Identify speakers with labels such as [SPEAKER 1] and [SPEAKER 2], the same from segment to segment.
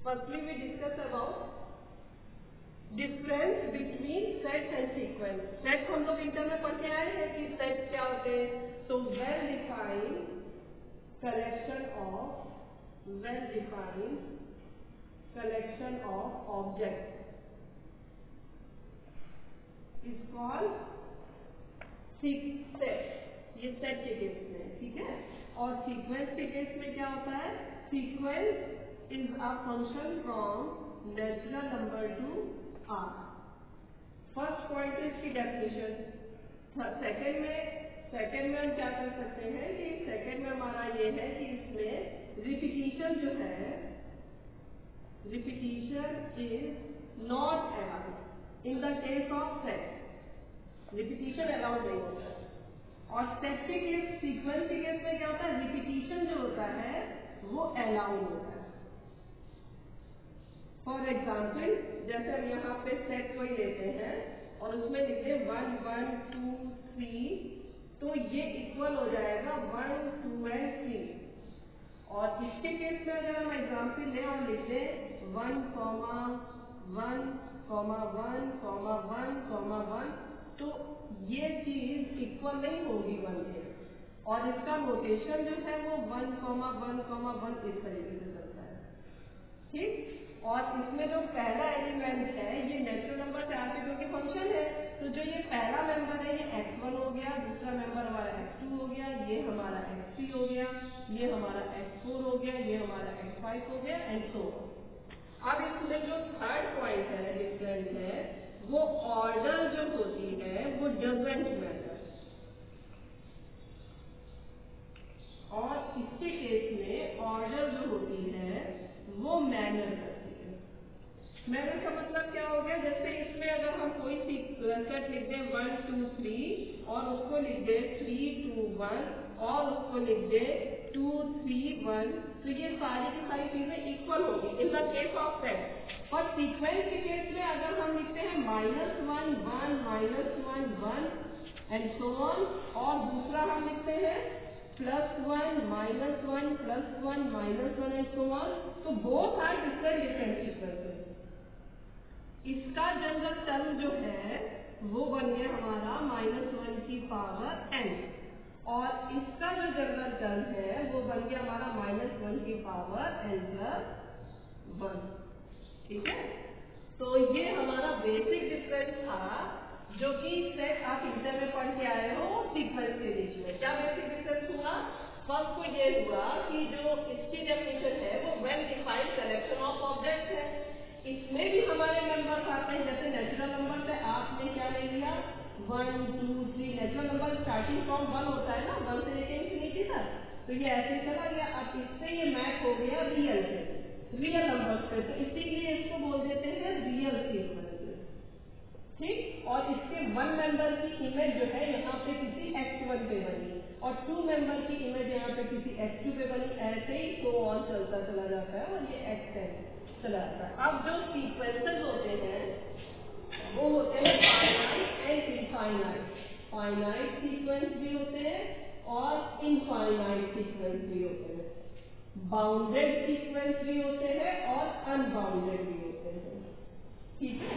[SPEAKER 1] Firstly we discuss about difference between set and sequence. Set हम लोग inter में पढ़ के आए हैं कि सेट क्या होते हैं। तो well defined collection of object is called set. ये सेट के केस में, ठीक है। और सीक्वेंस के केस में क्या होता है, sequence is a function from natural number to R. First point है इसकी डेफिनेशन। सेकंड में हम क्या कर सकते हैं कि सेकंड में हमारा ये है कि इसमें रिपीटिशन जो है, repetition is not allowed in the case of set. Repetition allowed नहीं होता है। और सेट के केस, सीक्वेंस के केस में क्या होता है, रिपीटिशन जो होता है वो अलाउड होता है। फॉर एग्जाम्पल जैसे हम यहाँ पे सेट कोई लेते हैं और उसमें लिखते हैं 1 1 2 3, तो ये इक्वल हो जाएगा 1 2 एंड 3। और इसके केस में अगर हम एग्जाम्पल लें और लिख दें 1 1 1 1, तो ये चीज इक्वल नहीं होगी 1 के। और इसका नोटेशन जो है वो 1 1 इस तरीके से चलता है, ठीक। और इसमें जो पहला एलिमेंट है ये नेचुरल नंबर से आर के जो कि फंक्शन है, तो जो ये पहला मेंबर है ये x1 हो गया, दूसरा मेंबर हमारा x2 हो गया, ये हमारा x3 हो गया, ये हमारा x4 हो गया, ये हमारा x5 हो गया एंड सो ऑन। अब इसमें जो थर्ड पॉइंट है डिफरेंस है, वो ऑर्डर जो होती है वो डजंट मैटर। और इसके केस में ऑर्डर जो होती है वो मैटर करती है। मैटर का मतलब क्या हो गया, जैसे इसमें अगर हम कोई सी सेट लिख दें 1 2 3 और उसको लिख दें 3 2 1 और उसको लिख दें 2 3 1, तो ये सारी की सारी चीजें इक्वल होगी in the case of set. और सीक्वेंस के केस में अगर हम लिखते हैं -1 1 1 एंड सो ऑन, और दूसरा हम लिखते हैं +1 -1 +1 -1 एंड सो ऑन, तो बोथ आर डिफरेंट सीक्वेंसेस। इसका जनरल टर्म जो है वो बन गया हमारा -1 की पावर n, और इसका जो जनरल टर्म है वो बन गया हमारा -1 की पावर n+1, ठीक है। तो ये हमारा बेसिक डिफरेंस था जो कि सेट आप इंटर में पढ़ के आए हो सीक्वेंस के बीच में। क्या बेसिक डिफरेंस हुआ, फर्स्ट को ये हुआ कि जो इसकी डेफिनेशन है वो well defined collection of object है। इसमें भी हमारे नंबर आते हैं, जैसे नेचुरल नंबर से आपने क्या ले लिया 1 2 3, नेचुरल नंबर स्टार्टिंग फ्रॉम 1 होता है ना, 1 से लेके इंफिनिटी तक, तो ये ऐसे चला गया। अब इससे ये मैच हो गया रियल से, रियल नंबर पे, तो इसीलिए इसको बोल देते हैं रियल सीक्वेंस, ठीक। और इसके 1 मेंबर की इमेज जो है यहाँ पे किसी x1 पे बनी और 2 मेंबर की इमेज यहाँ पे किसी x2 पे बनी, ऐसे ही तो और चलता चला जाता है और ये xn चला जाता है। अब जो सीक्वेंसेस होते हैं वो होते हैं finite and infinite. Finite sequence भी होते हैं और इनफाइनाइट सीक्वेंस भी होते हैं। बाउंडेड सीक्वेंस भी होते हैं और अनबाउंडेड भी होते हैं, ठीक है।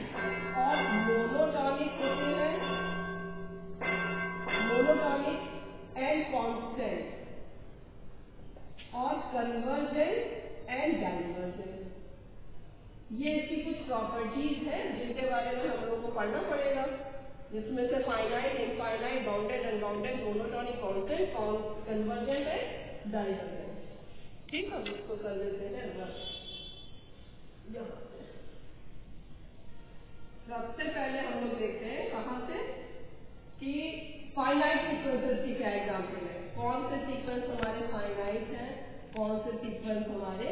[SPEAKER 1] और मोनोटॉनिक होते हैं, मोनोटॉनिक एंड कांस्टेंट, और कन्वर्जेंट एंड डाइवर्जेंट। ये इसकी कुछ प्रॉपर्टीज हैं जिनके बारे में हम लोगों को पढ़ना पड़ेगा, जिसमें से finite, infinite, bounded, unbounded, monotonic, constant, convergent and divergent, ठीक है। इसको कर लेते हैं यहाँ पे। सबसे पहले हम लोग देखते हैं कहाँ से कि फाइनाइट सीक्वेंसेस की क्या एग्जाम्पल है, कौन से सीक्वेंस हमारे फाइनाइट है, कौन से सीक्वेंस हमारे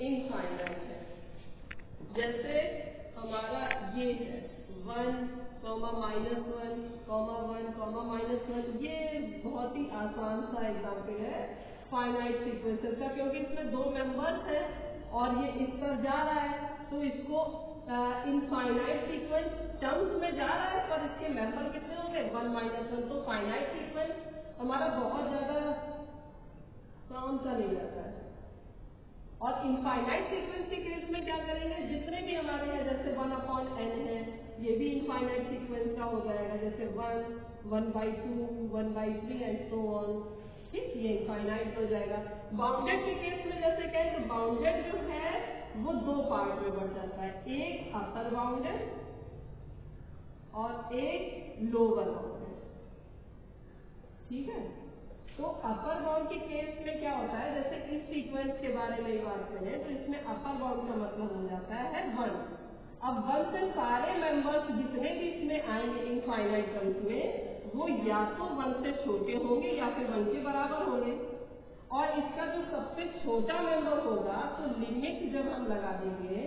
[SPEAKER 1] इनफाइनाइट है। जैसे हमारा ये है 1 -1 1 -1, ये बहुत ही आसान सा एग्जाम्पल है फाइनाइट सीक्वेंसेस का, क्योंकि इसमें 2 मेंबर्स हैं और ये इस पर जा रहा है, तो इसको इनफाइनाइट सीक्वेंस टर्म्स में जा रहा है, पर इसके मेंबर कितने होंगे 1 -1, तो फाइनाइट सीक्वेंस हमारा बहुत ज्यादा काम का नहीं रहता है। और इनफाइनाइट सीक्वेंस के केस में क्या करेंगे, जितने भी हमारे हैं जैसे 1/n है, ये भी इनफाइनाइट सीक्वेंस का हो जाएगा, जैसे 1, 1/2, 1/3 एंड सो ऑन। ठीक, ये इनफाइनाइट हो जाएगा। बाउंडेड के केस में जैसे कहें तो बाउंडेड जो है वो दो पार्ट में बढ़ जाता है, एक अपर बाउंडेड और एक लोअर बाउंडेड। ठीक है, तो अपर बाउंड के केस में क्या होता है, जैसे इस सीक्वेंस के बारे में बात करें तो इसमें अपर बाउंड का मतलब हो जाता है 1। अब 1 से सारे मेंबर्स जितने भी इसमें आएंगे इनफाइनाइट टर्म्स में, वो या तो 1 से छोटे होंगे या फिर 1 के बराबर होंगे। और इसका जो सबसे छोटा मेंबर होगा तो लिमिट जब हम लगा देंगे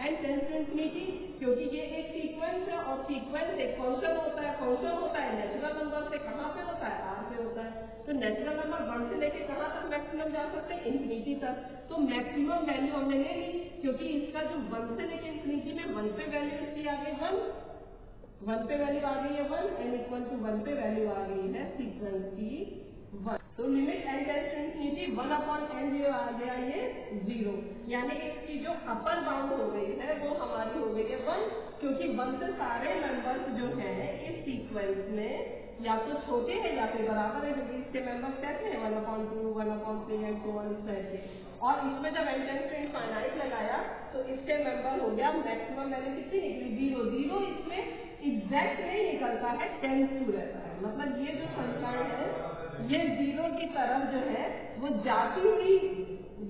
[SPEAKER 1] एन टेंड्स टू इंफिनिटी, क्योंकि ये एक सीक्वेंस है और सीक्वेंस एक फंक्शन होता है। फंक्शन होता है नेचुरल नंबर से, कहाँ पे होता है, आर से होता है। तो नेचुरल नंबर 1 से लेके कहाँ तक मैक्सिमम जा सकते हैं, इंफिनिटी तक। तो मैक्सिमम वैल्यू हमने ले ली, क्योंकि इसका जो 1 से लेके इंफिनिटी में 1 पे वैल्यू इसकी आ गई 1 पे वैल्यू आ गई है 1 एंड इक्वल टू 1 पे वैल्यू आ गई है सीक्वेंस की 1। तो limit n tends to infinity 1/n जो आ गया ये 0, यानी इसकी जो अपर बाउंड हो गई है वो हमारी हो गई है 1, क्योंकि 1 से सारे मेंबर्स जो हैं इस सीक्वेंस में या तो छोटे हैं या फिर बराबर है, क्योंकि इसके मेंबर्स कैसे हैं 1/2, 1/3 एंड सो ऑन इस तरह के। और इसमें जब n टेंड्स टू इनफाइनाइट लगाया तो इसके मेंबर हो गया मैक्सिमम वैल्यू कितनी निकली 0। 0 इसमें एग्जैक्ट नहीं निकलता है, टेंड्स टू रहता है, मतलब ये जो संख्याएं है ये 0 की तरफ जो है वो जाती हुई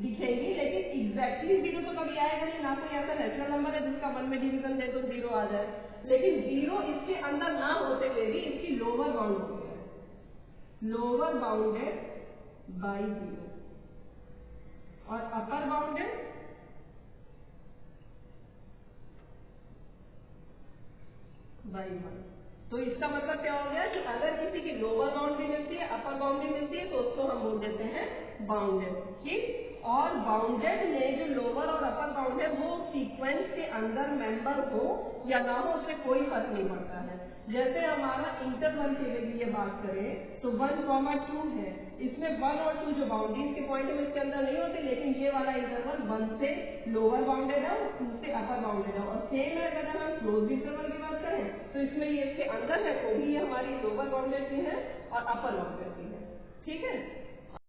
[SPEAKER 1] दिखेगी, लेकिन एग्जैक्टली 0 तो कभी आएगा नहीं। ना कोई ऐसा नेचुरल नंबर है जिसका 1 में डिवीजन दे तो 0 आ जाए, लेकिन 0 इसके अंदर ना होते हुए भी इसकी लोअर बाउंड हो गया है, लोअर बाउंडेड बाई 0 और अपर बाउंडेड बाई 1। तो इसका मतलब क्या हो गया कि अगर किसी की लोअर बाउंड भी मिलती है, अपर बाउंड भी मिलती है, तो उसको हम बोल देते हैं बाउंडेड। ठीक, और बाउंडेड में जो लोअर और अपर बाउंड है वो सीक्वेंस के अंदर मेंबर हो या ना हो उससे कोई फर्क नहीं पड़ता है। जैसे हमारा इंटरवल के लिए बात करें तो 1,2 है, इसमें 1 और 2 जो बाउंड्रीज के पॉइंट है इसके अंदर नहीं होते, लेकिन ये वाला इंटरवल 1 से लोअर बाउंडेड है और 2 से अपर बाउंडेड है। और सेम है अगर हम क्लोज इंटरवल की बात करें तो इसमें ये इसके अंदर है तो भी ये हमारी लोअर बाउंडेड की है और अपर बाउंडेड की है। ठीक है।